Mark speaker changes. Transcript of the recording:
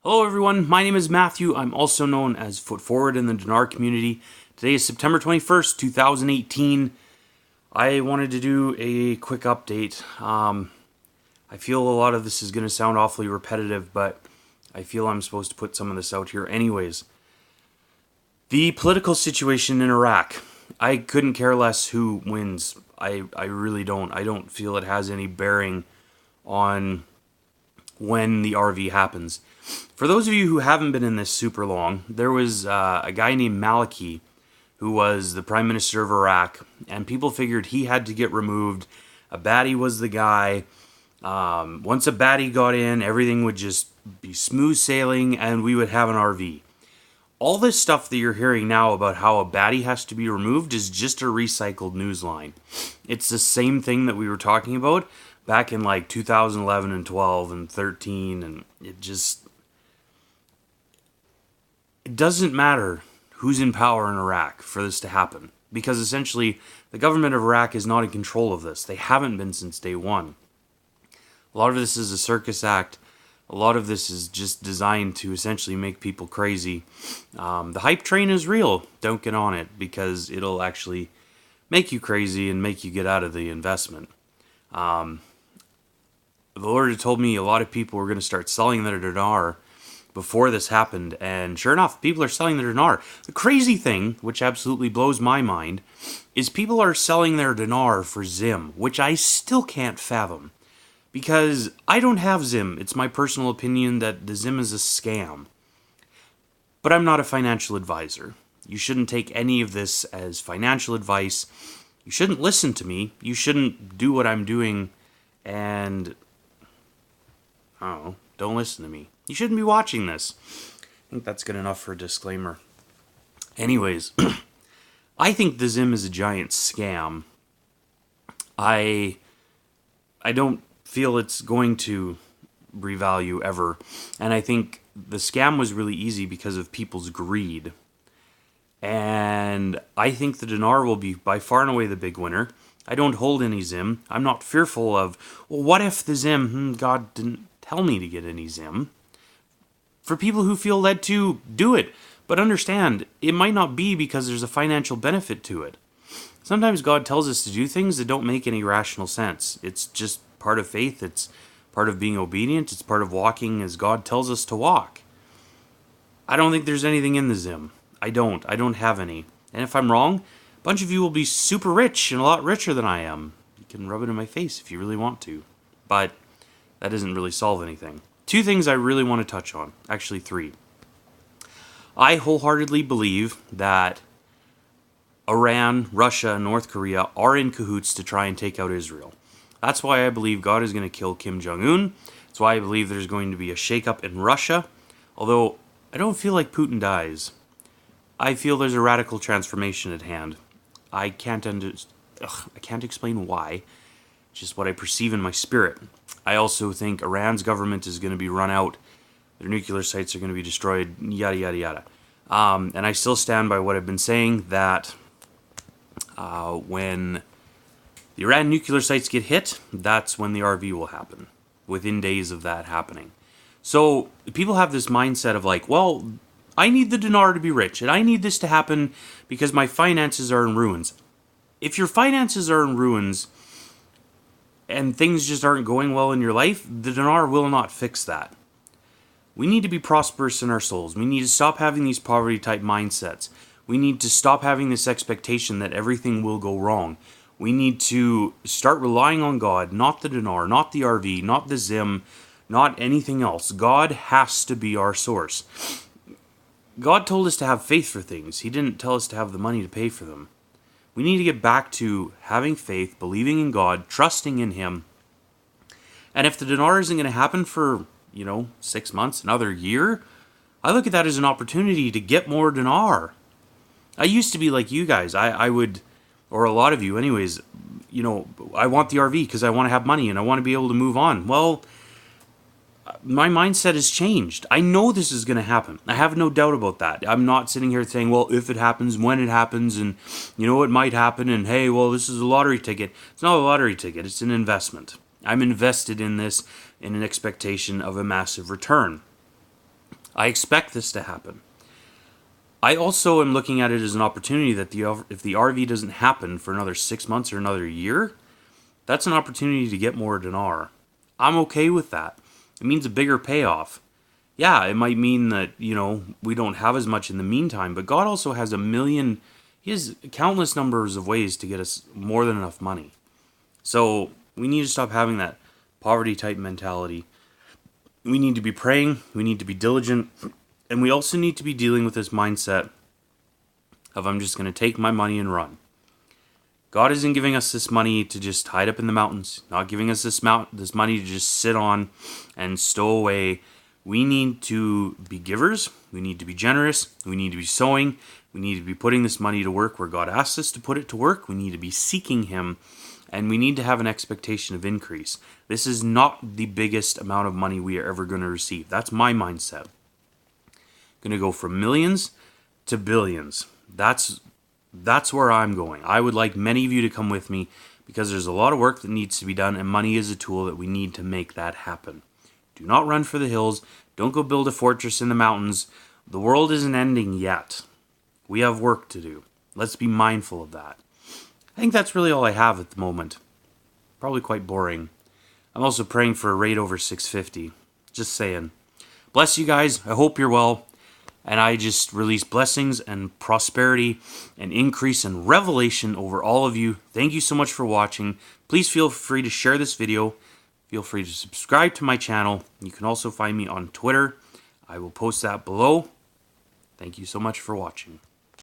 Speaker 1: Hello everyone, my name is Matthew. I'm also known as Foot Forward in the Dinar community. Today is September 21st, 2018. I wanted to do a quick update. I feel a lot of this is going to sound awfully repetitive, but I feel I'm supposed to put some of this out here anyways. The political situation in Iraq. I couldn't care less who wins. I really don't. I don't feel it has any bearing on when the RV happens. For those of you who haven't been in this super long, there was a guy named Maliki who was the Prime Minister of Iraq, and people figured he had to get removed. A baddie was the guy. Once a baddie got in, everything would just be smooth sailing, and we would have an RV. All this stuff that you're hearing now about how a baddie has to be removed is just a recycled news line. It's the same thing that we were talking about back in like 2011 and 12 and 13, and it doesn't matter who's in power in Iraq for this to happen, because essentially the government of Iraq is not in control of this. They haven't been since day one. A lot of this is a circus act. A lot of this is just designed to essentially make people crazy. The hype train is real. Don't get on it, because it'll actually make you crazy and make you get out of the investment. The Lord had told me a lot of people were going to start selling their dinar before this happened, and sure enough, people are selling their dinar. The crazy thing, which absolutely blows my mind, is people are selling their dinar for Zim, which I still can't fathom. Because I don't have Zim. It's my personal opinion that the Zim is a scam. But I'm not a financial advisor. You shouldn't take any of this as financial advice. You shouldn't listen to me. You shouldn't do what I'm doing and, I don't know, don't listen to me. You shouldn't be watching this. I think that's good enough for a disclaimer. Anyways, I think the Zim is a giant scam. I don't feel it's going to revalue ever. And I think the scam was really easy because of people's greed. And I think the dinar will be by far and away the big winner. I don't hold any Zim. I'm not fearful of, well, what if the Zim, God didn't tell me to get any Zim. For people who feel led to, do it. But understand, it might not be because there's a financial benefit to it. Sometimes God tells us to do things that don't make any rational sense. It's just part of faith. It's part of being obedient. It's part of walking as God tells us to walk. I don't think there's anything in the Zim. I don't have any. And if I'm wrong, a bunch of you will be super rich and a lot richer than I am. You can rub it in my face if you really want to. But that doesn't really solve anything. Two things I really want to touch on. Actually, three. I wholeheartedly believe that Iran, Russia, and North Korea are in cahoots to try and take out Israel. That's why I believe God is going to kill Kim Jong-un. That's why I believe there's going to be a shakeup in Russia. Although, I don't feel like Putin dies. I feel there's a radical transformation at hand. I can't explain why. Just what I perceive in my spirit. I also think Iran's government is going to be run out. Their nuclear sites are going to be destroyed, yada, yada, yada. And I still stand by what I've been saying, that when the Iran nuclear sites get hit, that's when the RV will happen, within days of that happening. So people have this mindset of like, well, I need the dinar to be rich, and I need this to happen because my finances are in ruins. If your finances are in ruins and things just aren't going well in your life, the dinar will not fix that. We need to be prosperous in our souls. We need to stop having these poverty-type mindsets. We need to stop having this expectation that everything will go wrong. We need to start relying on God, not the dinar, not the RV, not the Zim, not anything else. God has to be our source. God told us to have faith for things. He didn't tell us to have the money to pay for them. We need to get back to having faith, believing in God, trusting in Him. And if the dinar isn't going to happen for, 6 months, another year, I look at that as an opportunity to get more dinar. I used to be like you guys. I would, or a lot of you anyways, I want the RV because I want to have money and I want to be able to move on. Well, my mindset has changed. I know this is going to happen. I have no doubt about that. I'm not sitting here saying, well, if it happens, when it happens, and it might happen, and hey, well, this is a lottery ticket. It's not a lottery ticket. It's an investment. I'm invested in this in an expectation of a massive return. I expect this to happen. I also am looking at it as an opportunity that if the RV doesn't happen for another 6 months or another year, that's an opportunity to get more dinar. I'm okay with that. It means a bigger payoff. Yeah, it might mean that, we don't have as much in the meantime, but God also has He has countless numbers of ways to get us more than enough money. So we need to stop having that poverty type mentality. We need to be praying, we need to be diligent, and we also need to be dealing with this mindset of I'm just going to take my money and run. God isn't giving us this money to just hide up in the mountains, not giving us this money to just sit on and stow away. We need to be givers, we need to be generous, we need to be sowing, we need to be putting this money to work where God asks us to put it to work, we need to be seeking Him, and we need to have an expectation of increase. This is not the biggest amount of money we are ever going to receive. That's my mindset. Going to go from millions to billions. That's where I'm going. I would like many of you to come with me because there's a lot of work that needs to be done, and money is a tool that we need to make that happen. Do not run for the hills. Don't go build a fortress in the mountains. The world isn't ending yet. We have work to do. Let's be mindful of that. I think that's really all I have at the moment. Probably quite boring. I'm also praying for a rate over 650. Just saying. Bless you guys. I hope you're well. And I just release blessings and prosperity and increase and revelation over all of you. Thank you so much for watching. Please feel free to share this video. Feel free to subscribe to my channel. You can also find me on Twitter. I will post that below. Thank you so much for watching.